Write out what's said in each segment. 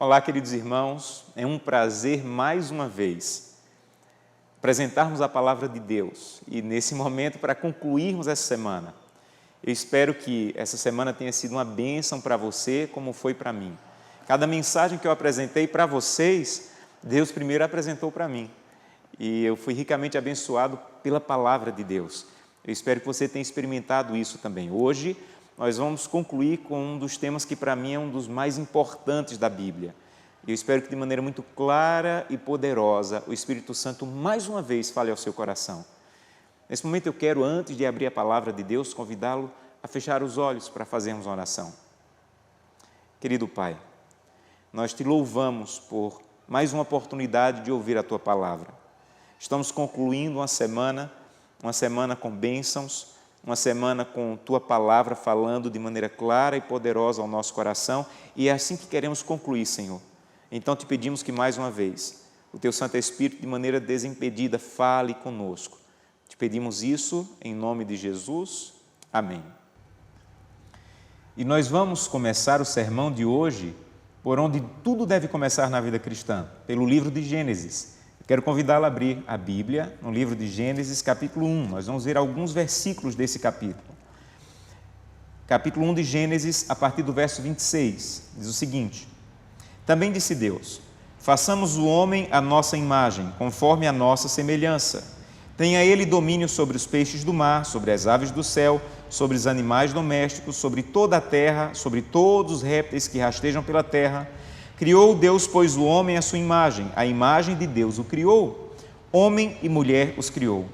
Olá, queridos irmãos, é um prazer mais uma vez apresentarmos a palavra de Deus e nesse momento para concluirmos essa semana. Eu espero que essa semana tenha sido uma bênção para você, como foi para mim. Cada mensagem que eu apresentei para vocês, Deus primeiro apresentou para mim e eu fui ricamente abençoado pela palavra de Deus. Eu espero que você tenha experimentado isso também. Hoje nós vamos concluir com um dos temas que para mim é um dos mais importantes da Bíblia. Eu espero que de maneira muito clara e poderosa o Espírito Santo mais uma vez fale ao seu coração. Nesse momento eu quero, antes de abrir a palavra de Deus, convidá-lo a fechar os olhos para fazermos uma oração. Querido Pai, nós te louvamos por mais uma oportunidade de ouvir a Tua palavra. Estamos concluindo uma semana com bênçãos, uma semana com Tua palavra falando de maneira clara e poderosa ao nosso coração, e é assim que queremos concluir, Senhor. Então te pedimos que mais uma vez, o Teu Santo Espírito de maneira desimpedida fale conosco. Te pedimos isso em nome de Jesus. Amém. E nós vamos começar o sermão de hoje por onde tudo deve começar na vida cristã, pelo livro de Gênesis. Quero convidá-lo a abrir a Bíblia no livro de Gênesis, capítulo 1. Nós vamos ver alguns versículos desse capítulo. Capítulo 1 de Gênesis, a partir do verso 26, diz o seguinte: Também disse Deus: façamos o homem à nossa imagem, conforme a nossa semelhança. Tenha ele domínio sobre os peixes do mar, sobre as aves do céu, sobre os animais domésticos, sobre toda a terra, sobre todos os répteis que rastejam pela terra. Criou Deus, pois, o homem à sua imagem, a imagem de Deus o criou, homem e mulher os criou.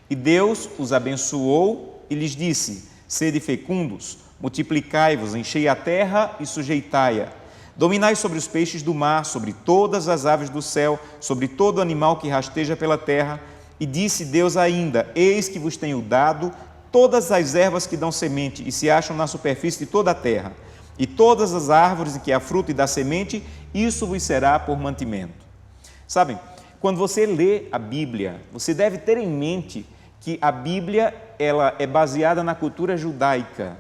E Deus os abençoou e lhes disse: sede fecundos, multiplicai-vos, enchei a terra e sujeitai-a. Dominai sobre os peixes do mar, sobre todas as aves do céu, sobre todo animal que rasteja pela terra. E disse Deus ainda: eis que vos tenho dado todas as ervas que dão semente e se acham na superfície de toda a terra, e todas as árvores em que há fruto e dá semente, isso vos será por mantimento. Sabem, quando você lê a Bíblia, você deve ter em mente que a Bíblia ela é baseada na cultura judaica.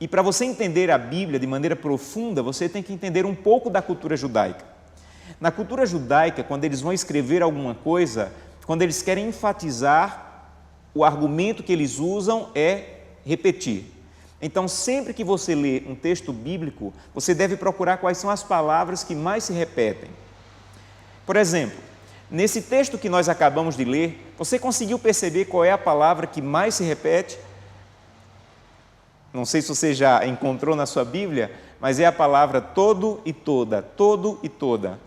E para você entender a Bíblia de maneira profunda, você tem que entender um pouco da cultura judaica. Na cultura judaica, quando eles vão escrever alguma coisa, quando eles querem enfatizar, o argumento que eles usam é repetir. Então, sempre que você lê um texto bíblico, você deve procurar quais são as palavras que mais se repetem. Por exemplo, nesse texto que nós acabamos de ler, você conseguiu perceber qual é a palavra que mais se repete? Não sei se você já encontrou na sua Bíblia, mas é a palavra todo e toda, todo e toda.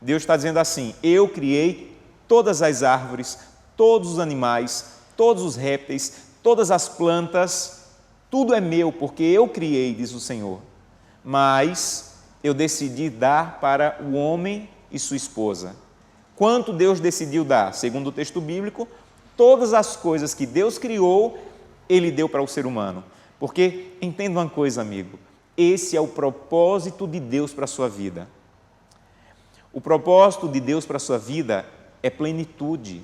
Deus está dizendo assim: eu criei todas as árvores, todos os animais, todos os répteis, todas as plantas, tudo é meu, porque eu criei, diz o Senhor. Mas eu decidi dar para o homem e sua esposa. Quanto Deus decidiu dar? Segundo o texto bíblico, todas as coisas que Deus criou, Ele deu para o ser humano. Porque, entenda uma coisa, amigo, esse é o propósito de Deus para a sua vida. O propósito de Deus para a sua vida é plenitude.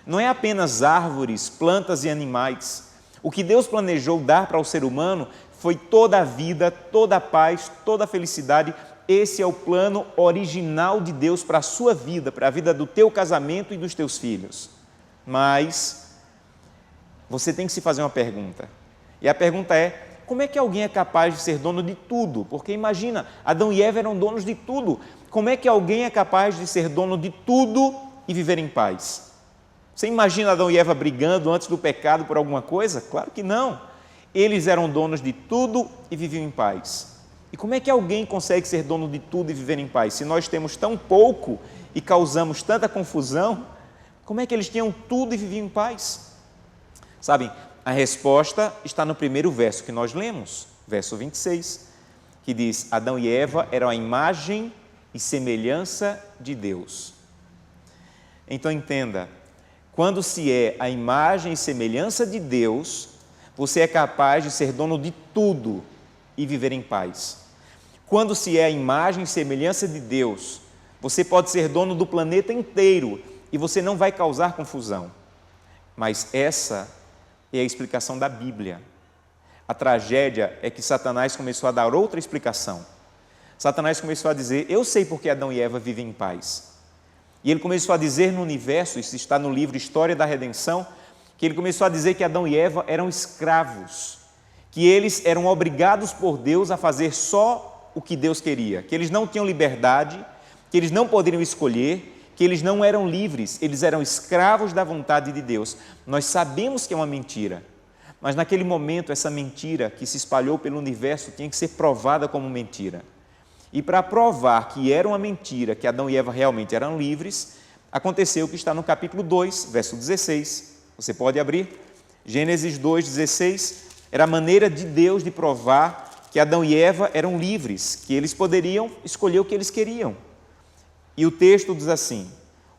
Não é apenas árvores, plantas e animais. O que Deus planejou dar para o ser humano foi toda a vida, toda a paz, toda a felicidade. Esse é o plano original de Deus para a sua vida, para a vida do teu casamento e dos teus filhos. Mas você tem que se fazer uma pergunta. E a pergunta é: como é que alguém é capaz de ser dono de tudo? Porque imagina, Adão e Eva eram donos de tudo. Como é que alguém é capaz de ser dono de tudo e viver em paz? Você imagina Adão e Eva brigando antes do pecado por alguma coisa? Claro que não. Eles eram donos de tudo e viviam em paz. E como é que alguém consegue ser dono de tudo e viver em paz? Se nós temos tão pouco e causamos tanta confusão, como é que eles tinham tudo e viviam em paz? Sabem, a resposta está no primeiro verso que nós lemos, verso 26, que diz: Adão e Eva eram a imagem e semelhança de Deus. Então entenda, quando se é a imagem e semelhança de Deus, você é capaz de ser dono de tudo e viver em paz. Quando se é a imagem e semelhança de Deus, você pode ser dono do planeta inteiro e você não vai causar confusão. Mas essa é a explicação da Bíblia. A tragédia é que Satanás começou a dar outra explicação. Satanás começou a dizer: eu sei porque Adão e Eva vivem em paz. E ele começou a dizer no universo, isso está no livro História da Redenção, que ele começou a dizer que Adão e Eva eram escravos, que eles eram obrigados por Deus a fazer só o que Deus queria, que eles não tinham liberdade, que eles não poderiam escolher, que eles não eram livres, eles eram escravos da vontade de Deus. Nós sabemos que é uma mentira, mas naquele momento essa mentira que se espalhou pelo universo tinha que ser provada como mentira. E para provar que era uma mentira, que Adão e Eva realmente eram livres, aconteceu o que está no capítulo 2, verso 16. Você pode abrir. Gênesis 2:16. Era a maneira de Deus de provar que Adão e Eva eram livres, que eles poderiam escolher o que eles queriam. E o texto diz assim: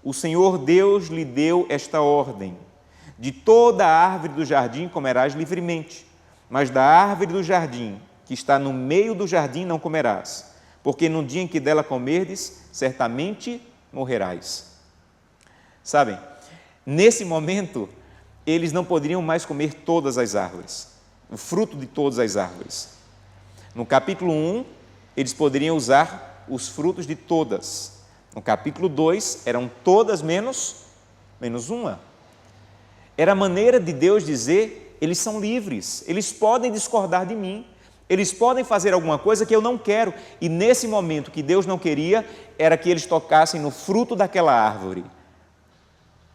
o Senhor Deus lhe deu esta ordem: de toda a árvore do jardim comerás livremente, mas da árvore do jardim, que está no meio do jardim, não comerás, porque no dia em que dela comerdes, certamente morrerás. Sabem, nesse momento, eles não poderiam mais comer todas as árvores, o fruto de todas as árvores. No capítulo 1, eles poderiam usar os frutos de todas. No capítulo 2, eram todas menos uma. Era a maneira de Deus dizer: eles são livres, eles podem discordar de mim, eles podem fazer alguma coisa que eu não quero. E nesse momento que Deus não queria, era que eles tocassem no fruto daquela árvore.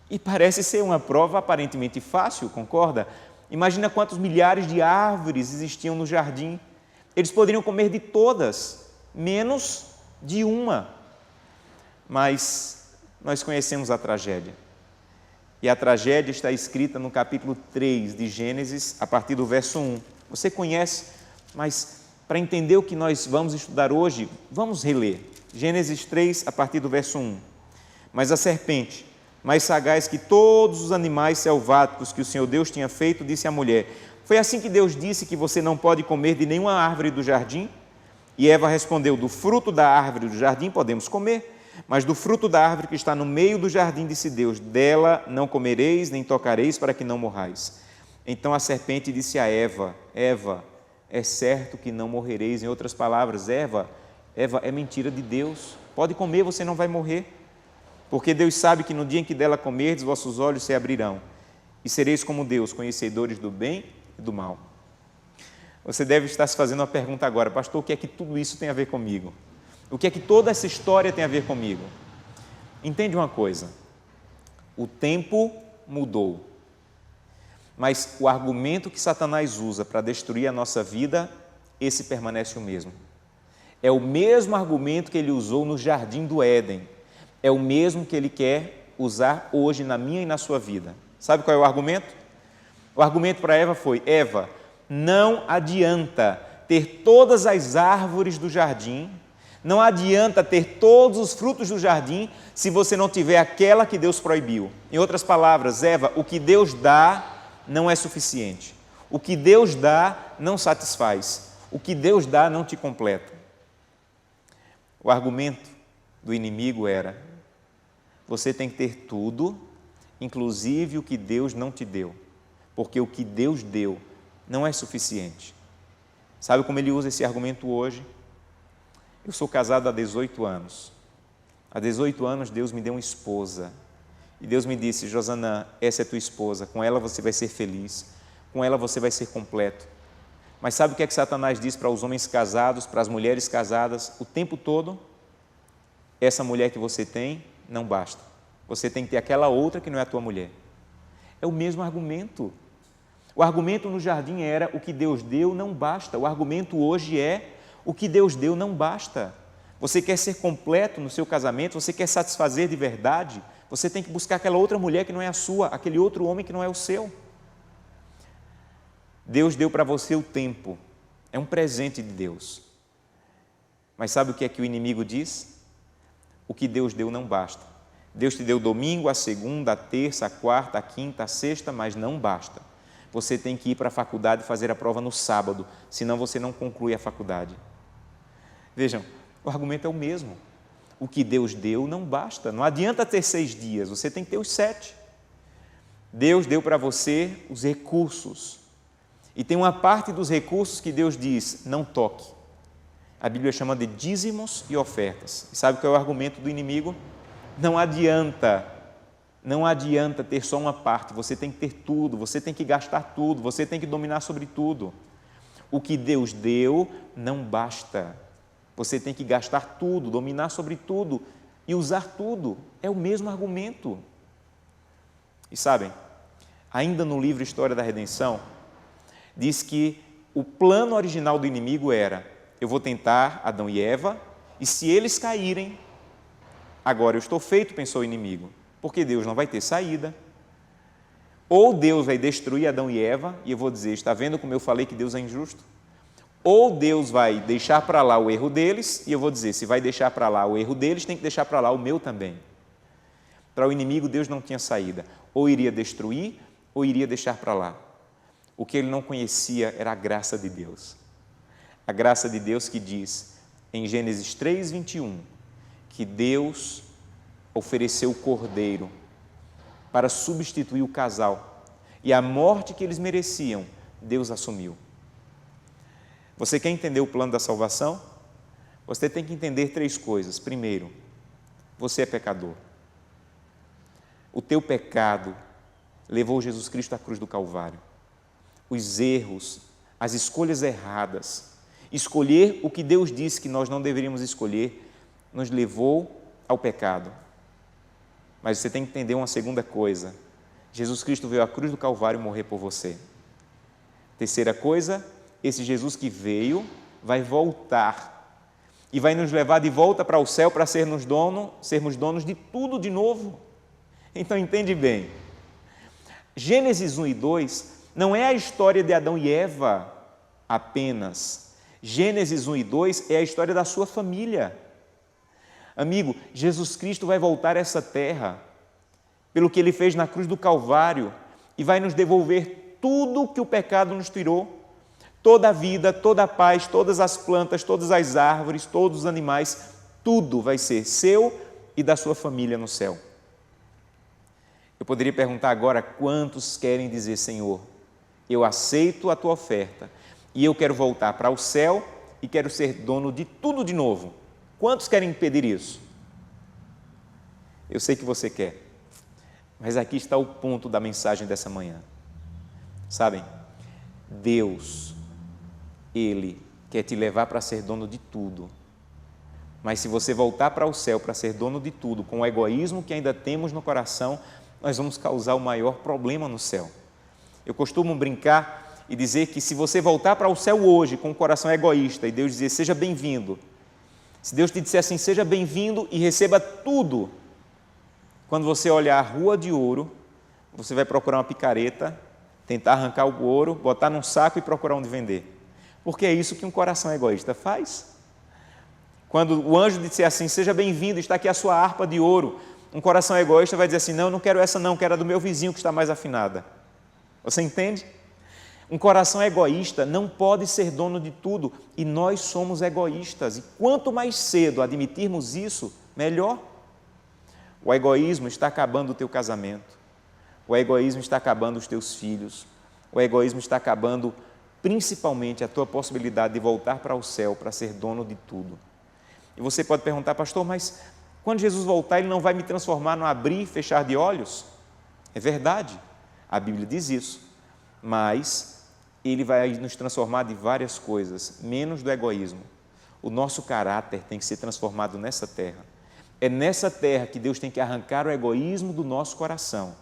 E parece ser uma prova aparentemente fácil, concorda? Imagina quantos milhares de árvores existiam no jardim. Eles poderiam comer de todas, menos de uma. Mas nós conhecemos a tragédia. E a tragédia está escrita no capítulo 3 de Gênesis, a partir do verso 1. Você conhece, mas para entender o que nós vamos estudar hoje, vamos reler. Gênesis 3, a partir do verso 1. Mas a serpente, mais sagaz que todos os animais selváticos que o Senhor Deus tinha feito, disse à mulher: foi assim que Deus disse que você não pode comer de nenhuma árvore do jardim? E Eva respondeu: do fruto da árvore do jardim podemos comer, mas do fruto da árvore que está no meio do jardim, disse Deus: dela não comereis, nem tocareis, para que não morrais. Então a serpente disse a Eva: Eva, é certo que não morrereis. Em outras palavras, Eva, é mentira de Deus. Pode comer, você não vai morrer. Porque Deus sabe que no dia em que dela comerdes, vossos olhos se abrirão, e sereis como Deus, conhecedores do bem e do mal. Você deve estar se fazendo uma pergunta agora: pastor, o que é que tudo isso tem a ver comigo? O que é que toda essa história tem a ver comigo? Entende uma coisa: o tempo mudou, mas o argumento que Satanás usa para destruir a nossa vida, esse permanece o mesmo. É o mesmo argumento que ele usou no jardim do Éden, é o mesmo que ele quer usar hoje na minha e na sua vida. Sabe qual é o argumento? O argumento para Eva foi: Eva, não adianta ter todas as árvores do jardim, não adianta ter todos os frutos do jardim, se você não tiver aquela que Deus proibiu. Em outras palavras, Eva, o que Deus dá não é suficiente. O que Deus dá não satisfaz. O que Deus dá não te completa. O argumento do inimigo era: você tem que ter tudo, inclusive o que Deus não te deu, porque o que Deus deu não é suficiente. Sabe como ele usa esse argumento hoje? Eu sou casado há 18 anos. Há 18 anos Deus me deu uma esposa. E Deus me disse: Josanã, essa é tua esposa, com ela você vai ser feliz, com ela você vai ser completo. Mas sabe o que é que Satanás diz para os homens casados, para as mulheres casadas, o tempo todo? Essa mulher que você tem não basta. Você tem que ter aquela outra que não é a tua mulher. É o mesmo argumento. O argumento no jardim era: o que Deus deu não basta. O argumento hoje é: o que Deus deu não basta. Você quer ser completo no seu casamento, você quer satisfazer de verdade, você tem que buscar aquela outra mulher que não é a sua, aquele outro homem que não é o seu. Deus deu para você o tempo, é um presente de Deus. Mas sabe o que é que o inimigo diz? O que Deus deu não basta. Deus te deu domingo, a segunda, a terça, a quarta, a quinta, a sexta, mas não basta. Você tem que ir para a faculdade e fazer a prova no sábado, senão você não conclui a faculdade. Vejam, o argumento é o mesmo. O que Deus deu não basta. Não adianta ter 6 dias, você tem que ter os 7. Deus deu para você os recursos. E tem uma parte dos recursos que Deus diz: não toque. a Bíblia chama de dízimos e ofertas. E sabe qual é o argumento do inimigo? Não adianta ter só uma parte, você tem que ter tudo, você tem que gastar tudo, você tem que dominar sobre tudo. O que Deus deu não basta. Você tem que gastar tudo, dominar sobre tudo e usar tudo. É o mesmo argumento. E sabem, ainda no livro História da Redenção, diz que o plano original do inimigo era: eu vou tentar Adão e Eva, e se eles caírem, agora eu estou feito, pensou o inimigo, porque Deus não vai ter saída. Ou Deus vai destruir Adão e Eva, e eu vou dizer: está vendo como eu falei que Deus é injusto? Ou Deus vai deixar para lá o erro deles, e eu vou dizer: se vai deixar para lá o erro deles, tem que deixar para lá o meu também. Para o inimigo, Deus não tinha saída. Ou iria destruir, ou iria deixar para lá. O que ele não conhecia era a graça de Deus. A graça de Deus que diz, em Gênesis 3:21, que Deus ofereceu o cordeiro para substituir o casal. E a morte que eles mereciam, Deus assumiu. Você quer entender o plano da salvação? Você tem que entender 3 coisas. Primeiro, você é pecador. O teu pecado levou Jesus Cristo à cruz do Calvário. Os erros, as escolhas erradas, escolher o que Deus disse que nós não deveríamos escolher, nos levou ao pecado. Mas você tem que entender uma segunda coisa: Jesus Cristo veio à cruz do Calvário morrer por você. Terceira coisa, esse Jesus que veio vai voltar e vai nos levar de volta para o céu para sermos donos de tudo de novo. Então entende bem, Gênesis 1 e 2 não é a história de Adão e Eva apenas. Gênesis 1 e 2 é a história da sua família. Amigo, Jesus Cristo vai voltar a essa terra pelo que Ele fez na cruz do Calvário e vai nos devolver tudo que o pecado nos tirou. Toda a vida, toda a paz, todas as plantas, todas as árvores, todos os animais, tudo vai ser seu e da sua família no céu. Eu poderia perguntar agora: quantos querem dizer: Senhor, eu aceito a tua oferta e eu quero voltar para o céu e quero ser dono de tudo de novo? Quantos querem pedir isso? Eu sei que você quer, mas aqui está o ponto da mensagem dessa manhã. Sabem, Deus, Ele quer te levar para ser dono de tudo, mas se você voltar para o céu para ser dono de tudo, com o egoísmo que ainda temos no coração, nós vamos causar o maior problema no céu. Eu costumo brincar e dizer que se você voltar para o céu hoje com o coração egoísta e Deus dizer: seja bem-vindo, se Deus te disser assim: seja bem-vindo e receba tudo, quando você olhar a rua de ouro, você vai procurar uma picareta, tentar arrancar o ouro, botar num saco e procurar onde vender. Porque é isso que um coração egoísta faz. Quando o anjo disser assim: seja bem-vindo, está aqui a sua harpa de ouro, um coração egoísta vai dizer assim: não, não quero essa não, quero a do meu vizinho que está mais afinada. Você entende? Um coração egoísta não pode ser dono de tudo, e nós somos egoístas, e quanto mais cedo admitirmos isso, melhor. O egoísmo está acabando o teu casamento, o egoísmo está acabando os teus filhos, o egoísmo está acabando principalmente a tua possibilidade de voltar para o céu para ser dono de tudo. E você pode perguntar: pastor, mas quando Jesus voltar, Ele não vai me transformar no abrir e fechar de olhos? É verdade, a Bíblia diz isso, mas Ele vai nos transformar de várias coisas, menos do egoísmo. O nosso caráter tem que ser transformado nessa terra. É nessa terra que Deus tem que arrancar o egoísmo do nosso coração.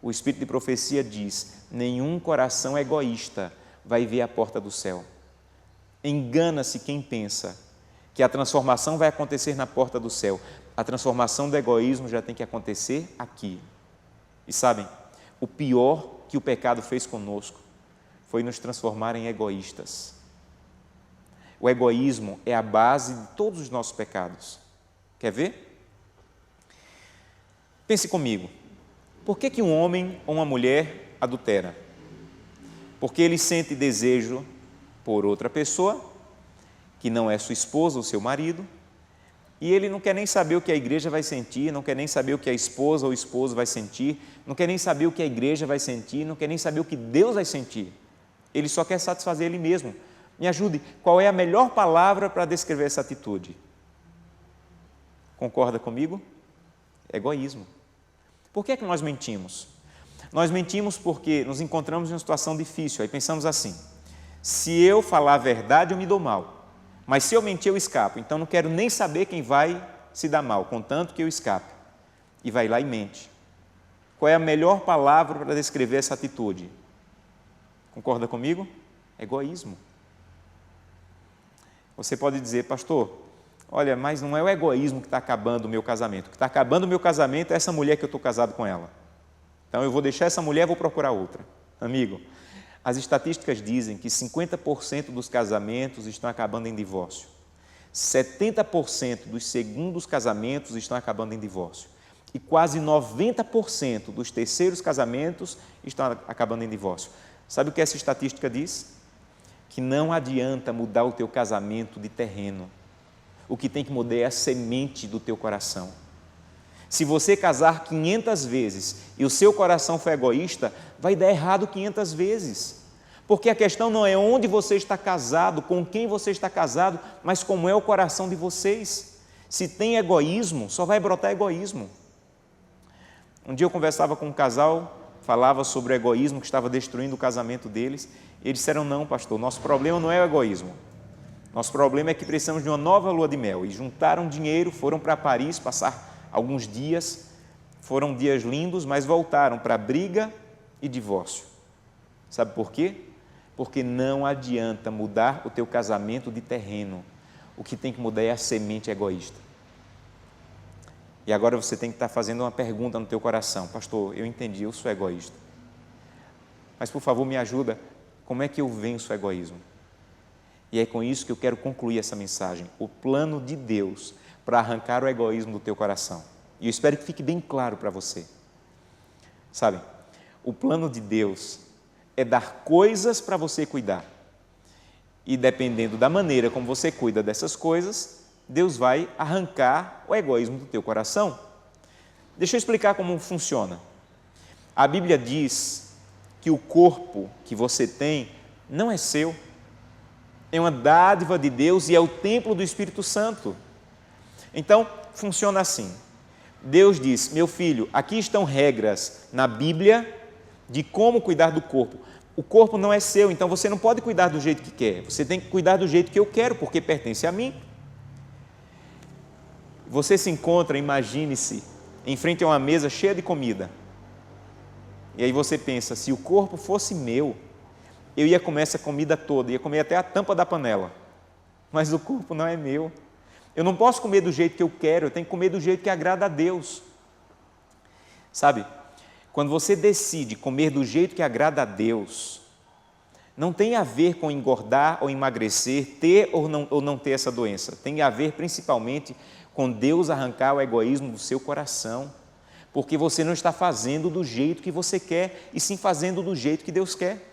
O Espírito de profecia diz: nenhum coração egoísta vai ver a porta do céu. Engana-se quem pensa que a transformação vai acontecer na porta do céu. A transformação do egoísmo já tem que acontecer aqui. E sabem, o pior que o pecado fez conosco foi nos transformar em egoístas. O egoísmo é a base de todos os nossos pecados. Quer ver? Pense comigo. Por que um homem ou uma mulher adultera? Porque ele sente desejo por outra pessoa, que não é sua esposa ou seu marido, e ele não quer nem saber o que a igreja vai sentir, não quer nem saber o que a esposa ou o esposo vai sentir, não quer nem saber o que a igreja vai sentir, não quer nem saber o que Deus vai sentir. Ele só quer satisfazer ele mesmo, Me ajude, qual é a melhor palavra para descrever essa atitude? Concorda comigo? Egoísmo. Por que é que nós mentimos? Nós mentimos porque nos encontramos em uma situação difícil, aí pensamos assim, se eu falar a verdade eu me dou mal, mas se eu mentir eu escapo, então não quero nem saber quem vai se dar mal, contanto que eu escape. E vai lá e mente. Qual é a melhor palavra para descrever essa atitude? Concorda comigo? Egoísmo. Você pode dizer, pastor, olha, mas não é o egoísmo que está acabando o meu casamento. O que está acabando o meu casamento é essa mulher que eu estou casado com ela. Então eu vou deixar essa mulher e vou procurar outra. Amigo, as estatísticas dizem que 50% dos casamentos estão acabando em divórcio. 70% dos segundos casamentos estão acabando em divórcio. E quase 90% dos terceiros casamentos estão acabando em divórcio. Sabe o que essa estatística diz? Que não adianta mudar o teu casamento de terreno. O que tem que mudar é a semente do teu coração. Se você casar 500 vezes e o seu coração for egoísta, vai dar errado 500 vezes. Porque a questão não é onde você está casado, com quem você está casado, mas como é o coração de vocês. Se tem egoísmo, só vai brotar egoísmo. Um dia eu conversava com um casal, falava sobre o egoísmo que estava destruindo o casamento deles, e eles disseram, não, pastor, nosso problema não é o egoísmo. Nosso problema é que precisamos de uma nova lua de mel. E juntaram dinheiro, foram para Paris passar alguns dias, foram dias lindos, mas voltaram para briga e divórcio. Sabe por quê? Porque não adianta mudar o teu casamento de terreno. O que tem que mudar é a semente egoísta. E agora você tem que estar fazendo uma pergunta no teu coração. Pastor, eu entendi, eu sou egoísta. Mas, por favor, me ajuda. Como é que eu venço o egoísmo? E é com isso que eu quero concluir essa mensagem. O plano de Deus para arrancar o egoísmo do teu coração. E eu espero que fique bem claro para você. Sabe, o plano de Deus é dar coisas para você cuidar. E dependendo da maneira como você cuida dessas coisas, Deus vai arrancar o egoísmo do teu coração. Deixa eu explicar como funciona. A Bíblia diz que o corpo que você tem não é seu. É uma dádiva de Deus e é o templo do Espírito Santo. Então, funciona assim. Deus diz, meu filho, aqui estão regras na Bíblia de como cuidar do corpo. O corpo não é seu, então você não pode cuidar do jeito que quer. Você tem que cuidar do jeito que eu quero, porque pertence a mim. Você se encontra, imagine-se, em frente a uma mesa cheia de comida. E aí você pensa, se o corpo fosse meu, eu ia comer essa comida toda, ia comer até a tampa da panela. Mas o corpo não é meu. Eu não posso comer do jeito que eu quero, eu tenho que comer do jeito que agrada a Deus. Sabe, quando você decide comer do jeito que agrada a Deus, não tem a ver com engordar ou emagrecer, ter ou não ter essa doença. Tem a ver principalmente com Deus arrancar o egoísmo do seu coração. Porque você não está fazendo do jeito que você quer, e sim fazendo do jeito que Deus quer.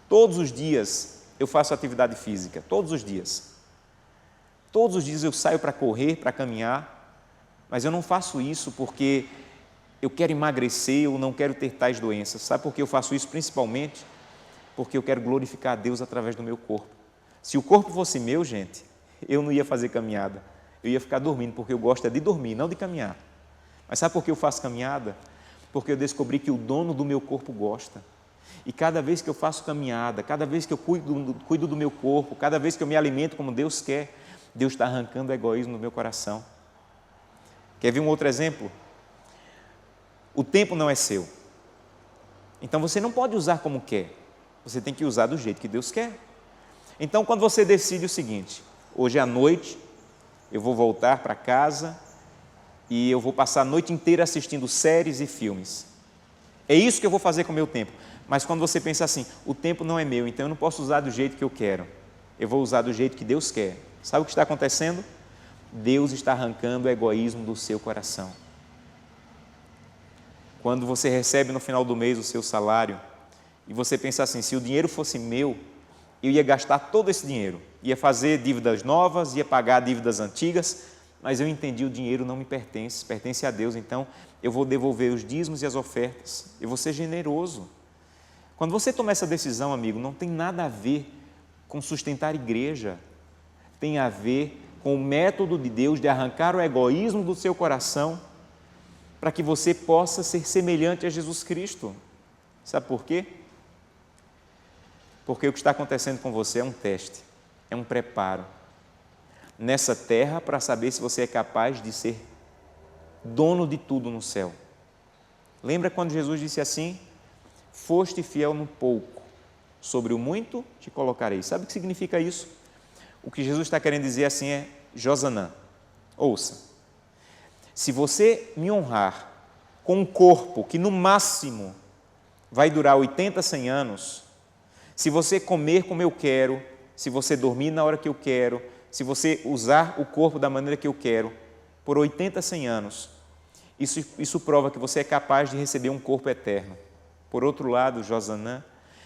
Todos os dias eu faço atividade física, todos os dias. Todos os dias eu saio para correr, para caminhar, mas eu não faço isso porque eu quero emagrecer ou não quero ter tais doenças. Sabe por que eu faço isso principalmente? Porque eu quero glorificar a Deus através do meu corpo. Se o corpo fosse meu, gente, eu não ia fazer caminhada, eu ia ficar dormindo, porque eu gosto de dormir, não de caminhar. Mas sabe por que eu faço caminhada? Porque eu descobri que o dono do meu corpo gosta. E cada vez que eu faço caminhada, cada vez que eu cuido do meu corpo, cada vez que eu me alimento como Deus quer, Deus está arrancando o egoísmo do meu coração. Quer ver um outro exemplo? O tempo não é seu. Então você não pode usar como quer. Você tem que usar do jeito que Deus quer. Então quando você decide o seguinte, hoje à noite eu vou voltar para casa e eu vou passar a noite inteira assistindo séries e filmes. É isso que eu vou fazer com o meu tempo. Mas quando você pensa assim, o tempo não é meu, então eu não posso usar do jeito que eu quero. Eu vou usar do jeito que Deus quer. Sabe o que está acontecendo? Deus está arrancando o egoísmo do seu coração. Quando você recebe no final do mês o seu salário, e você pensa assim, se o dinheiro fosse meu, eu ia gastar todo esse dinheiro. Ia fazer dívidas novas, ia pagar dívidas antigas, mas eu entendi, o dinheiro não me pertence, pertence a Deus, então eu vou devolver os dízimos e as ofertas, eu vou ser generoso. Quando você toma essa decisão, amigo, não tem nada a ver com sustentar igreja, tem a ver com o método de Deus de arrancar o egoísmo do seu coração para que você possa ser semelhante a Jesus Cristo. Sabe por quê? Porque o que está acontecendo com você é um teste, é um preparo nessa terra para saber se você é capaz de ser dono de tudo no céu. Lembra quando Jesus disse assim: foste fiel no pouco, sobre o muito te colocarei. Sabe o que significa isso? O que Jesus está querendo dizer assim é: Josanã, ouça, se você me honrar com um corpo que no máximo vai durar 80, 100 anos, se você comer como eu quero, se você dormir na hora que eu quero, se você usar o corpo da maneira que eu quero, por 80, 100 anos, isso prova que você é capaz de receber um corpo eterno. Por outro lado, Josanã,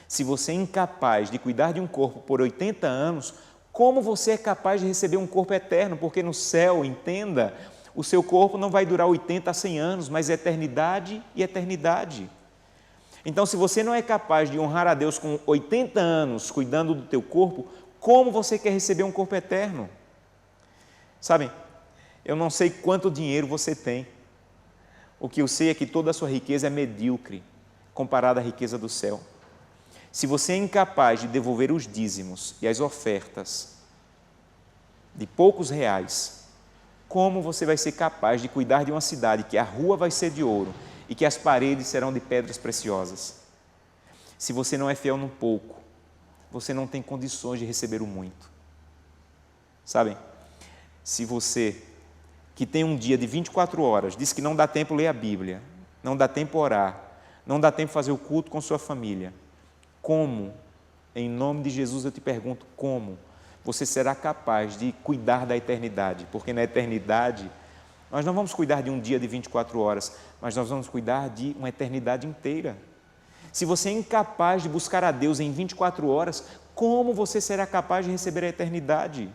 se você é incapaz de cuidar de um corpo por 80 anos, como você é capaz de receber um corpo eterno? Porque no céu, entenda, o seu corpo não vai durar 80 a 100 anos, mas eternidade e eternidade. Então, se você não é capaz de honrar a Deus com 80 anos cuidando do teu corpo, como você quer receber um corpo eterno? Sabem, eu não sei quanto dinheiro você tem. O que eu sei é que toda a sua riqueza é medíocre comparada à riqueza do céu. Se você é incapaz de devolver os dízimos e as ofertas de poucos reais, como você vai ser capaz de cuidar de uma cidade que a rua vai ser de ouro e que as paredes serão de pedras preciosas? Se você não é fiel no pouco, você não tem condições de receber o muito. Sabem, se você, que tem um dia de 24 horas, diz que não dá tempo ler a Bíblia, não dá tempo orar, não dá tempo fazer o culto com sua família, como, em nome de Jesus eu te pergunto, como você será capaz de cuidar da eternidade? Porque na eternidade, nós não vamos cuidar de um dia de 24 horas, mas nós vamos cuidar de uma eternidade inteira. Se você é incapaz de buscar a Deus em 24 horas, como você será capaz de receber a eternidade?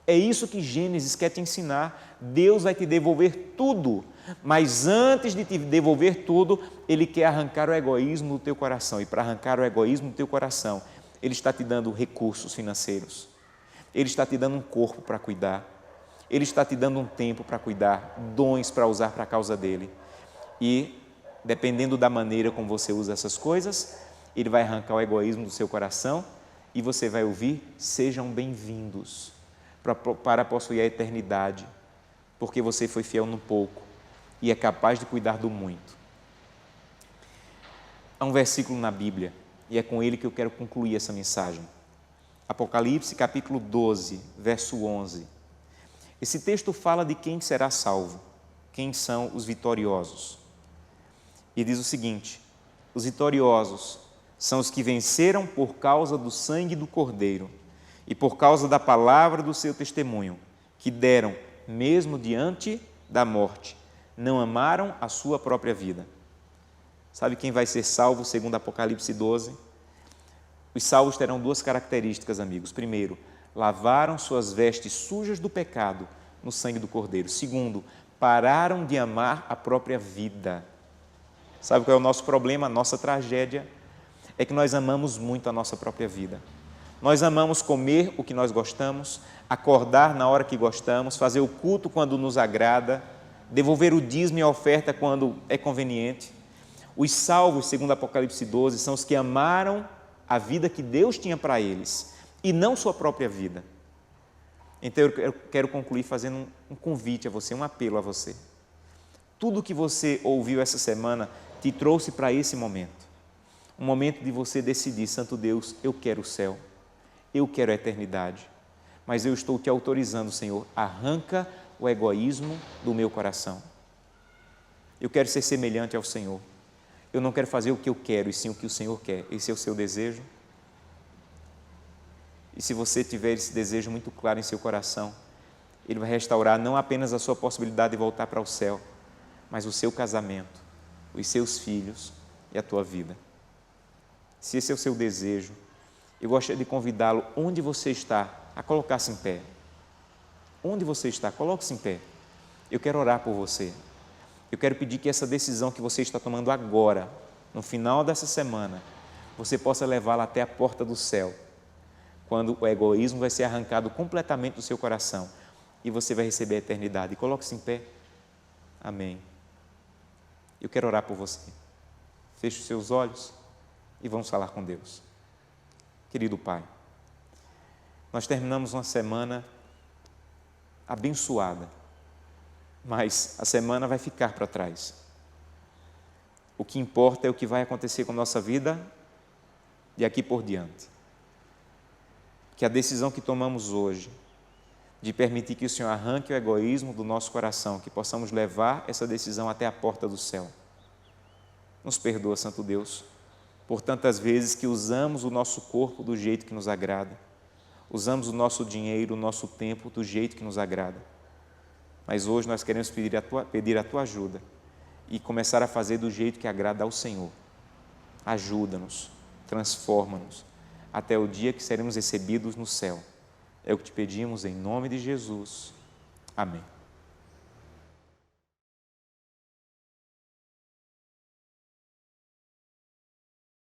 É isso que Gênesis quer te ensinar. Deus vai te devolver tudo, mas antes de te devolver tudo, Ele quer arrancar o egoísmo do teu coração. E para arrancar o egoísmo do teu coração, Ele está te dando recursos financeiros, Ele está te dando um corpo para cuidar, Ele está te dando um tempo para cuidar, dons para usar para a causa dEle. E, dependendo da maneira como você usa essas coisas, Ele vai arrancar o egoísmo do seu coração e você vai ouvir: sejam bem-vindos para possuir a eternidade, porque você foi fiel no pouco e é capaz de cuidar do muito. Há um versículo na Bíblia, e é com ele que eu quero concluir essa mensagem. Apocalipse, capítulo 12, verso 11. Esse texto fala de quem será salvo, quem são os vitoriosos. E diz o seguinte: os vitoriosos são os que venceram por causa do sangue do Cordeiro e por causa da palavra do seu testemunho, que deram, mesmo diante da morte, não amaram a sua própria vida. Sabe quem vai ser salvo segundo Apocalipse 12? Os salvos terão duas características, amigos. Primeiro, lavaram suas vestes sujas do pecado no sangue do Cordeiro. Segundo, pararam de amar a própria vida. Sabe qual é o nosso problema, a nossa tragédia? É que nós amamos muito a nossa própria vida. Nós amamos comer o que nós gostamos, acordar na hora que gostamos, fazer o culto quando nos agrada, devolver o dízimo e a oferta quando é conveniente. Os salvos, segundo Apocalipse 12, são os que amaram a vida que Deus tinha para eles e não sua própria vida. Então eu quero concluir fazendo um convite a você, um apelo a você. Tudo que você ouviu essa semana te trouxe para esse momento. Um momento de você decidir: Santo Deus, eu quero o céu, eu quero a eternidade, mas eu estou te autorizando, Senhor, arranca o egoísmo do meu coração. Eu quero ser semelhante ao Senhor. Eu não quero fazer o que eu quero, e sim o que o Senhor quer. Esse é o seu desejo? E se você tiver esse desejo muito claro em seu coração, Ele vai restaurar não apenas a sua possibilidade de voltar para o céu, mas o seu casamento, os seus filhos e a tua vida. Se esse é o seu desejo, eu gostaria de convidá-lo, onde você está, a colocar-se em pé. Onde você está, coloque-se em pé. Eu quero orar por você. Eu quero pedir que essa decisão que você está tomando agora, no final dessa semana, você possa levá-la até a porta do céu, quando o egoísmo vai ser arrancado completamente do seu coração e você vai receber a eternidade. Coloque-se em pé. Amém. Eu quero orar por você. Feche os seus olhos e vamos falar com Deus. Querido Pai, nós terminamos uma semana abençoada, mas a semana vai ficar para trás. O que importa é o que vai acontecer com a nossa vida de aqui por diante. Que a decisão que tomamos hoje, de permitir que o Senhor arranque o egoísmo do nosso coração, que possamos levar essa decisão até a porta do céu. Nos perdoa, Santo Deus, por tantas vezes que usamos o nosso corpo do jeito que nos agrada, usamos o nosso dinheiro, o nosso tempo do jeito que nos agrada. Mas hoje nós queremos pedir a Tua ajuda e começar a fazer do jeito que agrada ao Senhor. Ajuda-nos, transforma-nos, até o dia que seremos recebidos no céu. É o que te pedimos em nome de Jesus. Amém.